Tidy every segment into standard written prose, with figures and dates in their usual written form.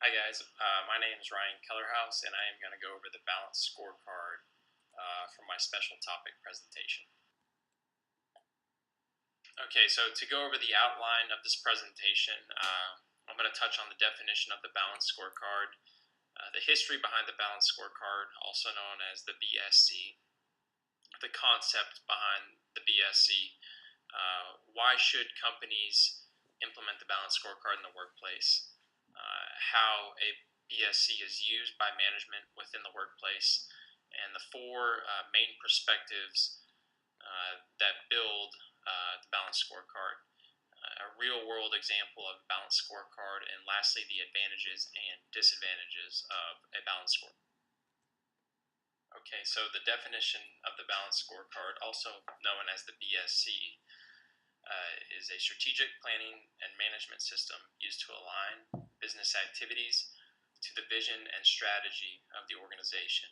Hi guys, my name is Ryan Kellerhouse, and I am going to go over the balanced scorecard for my special topic presentation. Okay, so to go over the outline of this presentation, I'm going to touch on the definition of the balanced scorecard, the history behind the balanced scorecard, also known as the BSC, the concept behind the BSC, why should companies implement the balanced scorecard in the workplace, how a BSC is used by management within the workplace, and the four main perspectives that build the balanced scorecard, a real world example of a balanced scorecard, and lastly, the advantages and disadvantages of a balanced scorecard. Okay, so the definition of the balanced scorecard, also known as the BSC, is a strategic planning and management system used to align business activities to the vision and strategy of the organization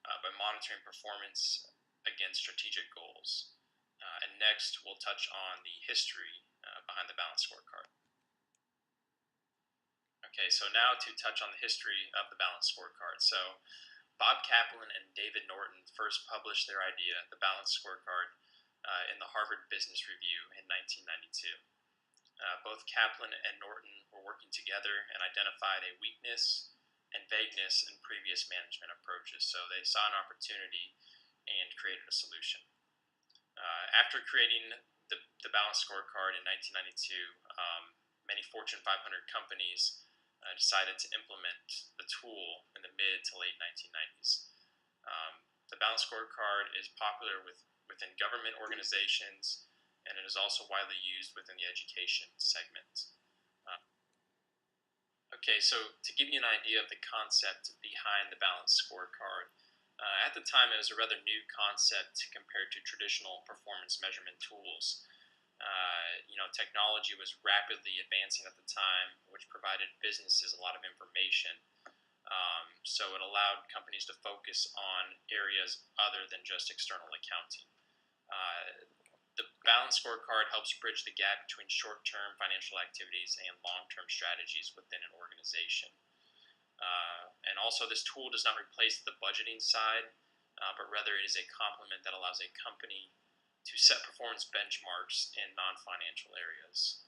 by monitoring performance against strategic goals. And next, we'll touch on the history behind the balanced scorecard. Okay, so now to touch on the history of the balanced scorecard. So Bob Kaplan and David Norton first published their idea, the balanced scorecard, in the Harvard Business Review in 1992. Both Kaplan and Norton were working together and identified a weakness and vagueness in previous management approaches. So they saw an opportunity and created a solution. After creating the balanced scorecard in 1992, many Fortune 500 companies decided to implement the tool in the mid to late 1990s. The balanced scorecard is popular within government organizations, and it is also widely used within the education segment. Okay, so to give you an idea of the concept behind the balanced scorecard, at the time it was a rather new concept compared to traditional performance measurement tools. Technology was rapidly advancing at the time, which provided businesses a lot of information. So it allowed companies to focus on areas other than just external accounting. The balanced scorecard helps bridge the gap between short-term financial activities and long-term strategies within an organization. And also, this tool does not replace the budgeting side, but rather it is a complement that allows a company to set performance benchmarks in non-financial areas.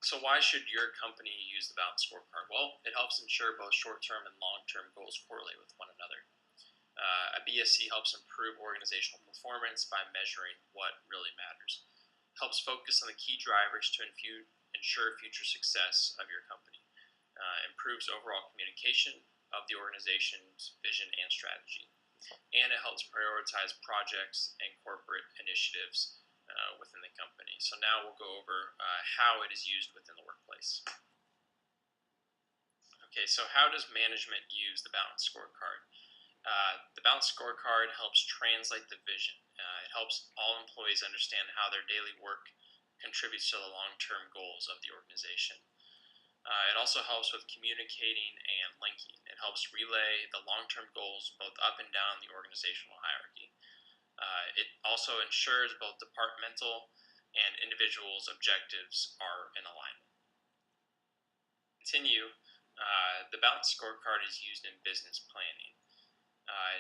So why should your company use the balanced scorecard? Well, it helps ensure both short-term and long-term goals correlate with one another. A BSC helps improve organizational performance by measuring what really matters. Helps focus on the key drivers to ensure future success of your company. Improves overall communication of the organization's vision and strategy. And it helps prioritize projects and corporate initiatives within the company. So now we'll go over how it is used within the workplace. Okay, so how does management use the balanced scorecard? The balanced scorecard helps translate the vision. It helps all employees understand how their daily work contributes to the long-term goals of the organization. It also helps with communicating and linking. It helps relay the long-term goals both up and down the organizational hierarchy. It also ensures both departmental and individuals' objectives are in alignment. Continue, the balanced scorecard is used in business planning.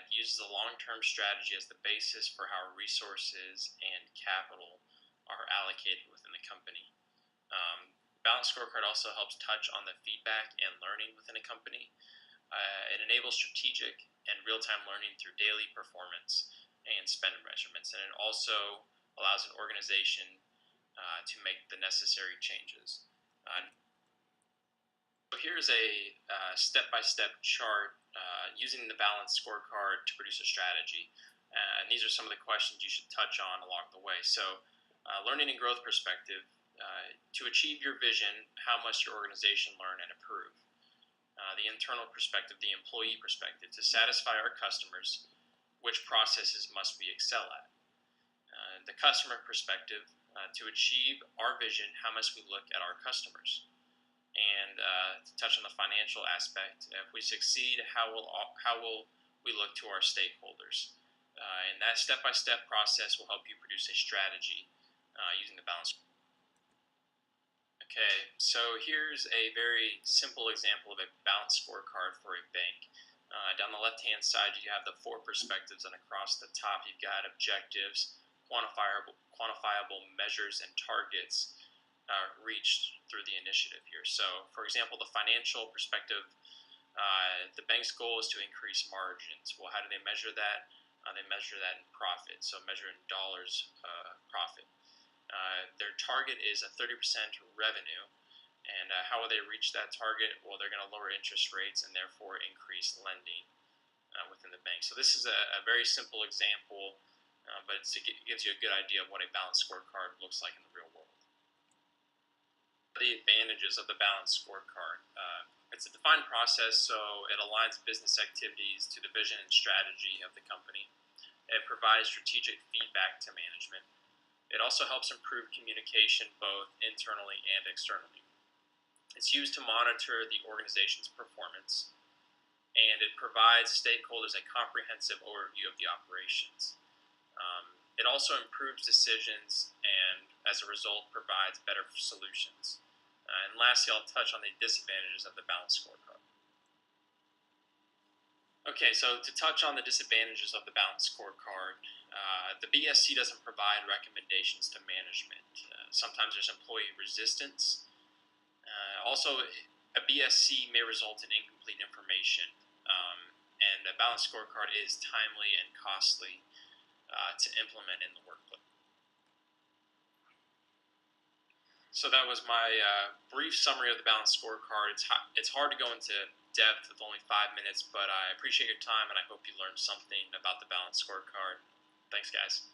It uses a long-term strategy as the basis for how resources and capital are allocated within the company. Balanced scorecard also helps touch on the feedback and learning within a company. It enables strategic and real-time learning through daily performance and spend measurements, and it also allows an organization to make the necessary changes. So here's a step-by-step chart using the balanced scorecard to produce a strategy. And these are some of the questions you should touch on along the way. So learning and growth perspective, to achieve your vision, how must your organization learn and improve? The internal perspective, the employee perspective, to satisfy our customers, which processes must we excel at? The customer perspective, to achieve our vision, how must we look at our customers? And to touch on the financial aspect, if we succeed, how will we look to our stakeholders? And that step-by-step process will help you produce a strategy using the balance. Okay, so here's a very simple example of a balanced scorecard for a bank. Down the left-hand side, you have the four perspectives, and across the top, you've got objectives, quantifiable measures, and targets reached through the initiative here. So, for example, the financial perspective, the bank's goal is to increase margins. Well, how do they measure that? They measure that in profit, so measure in dollars profit. Their target is a 30% revenue. And how will they reach that target? Well, they're going to lower interest rates and therefore increase lending within the bank. So this is a very simple example, but it gives you a good idea of what a balanced scorecard looks like in the real world. The advantages of the balanced scorecard. It's a defined process, so it aligns business activities to the vision and strategy of the company. It provides strategic feedback to management. It also helps improve communication both internally and externally. It's used to monitor the organization's performance, and it provides stakeholders a comprehensive overview of the operations. It also improves decisions and, as a result, provides better solutions. And lastly, I'll touch on the disadvantages of the balanced scorecard. Okay, so to touch on the disadvantages of the balanced scorecard, the BSC doesn't provide recommendations to management. Sometimes there's employee resistance. Also, a BSC may result in incomplete information, and a balanced scorecard is timely and costly to implement in the workplace. So that was my brief summary of the balanced scorecard. It's hard to go into depth with only 5 minutes, but I appreciate your time, and I hope you learned something about the balanced scorecard. Thanks, guys.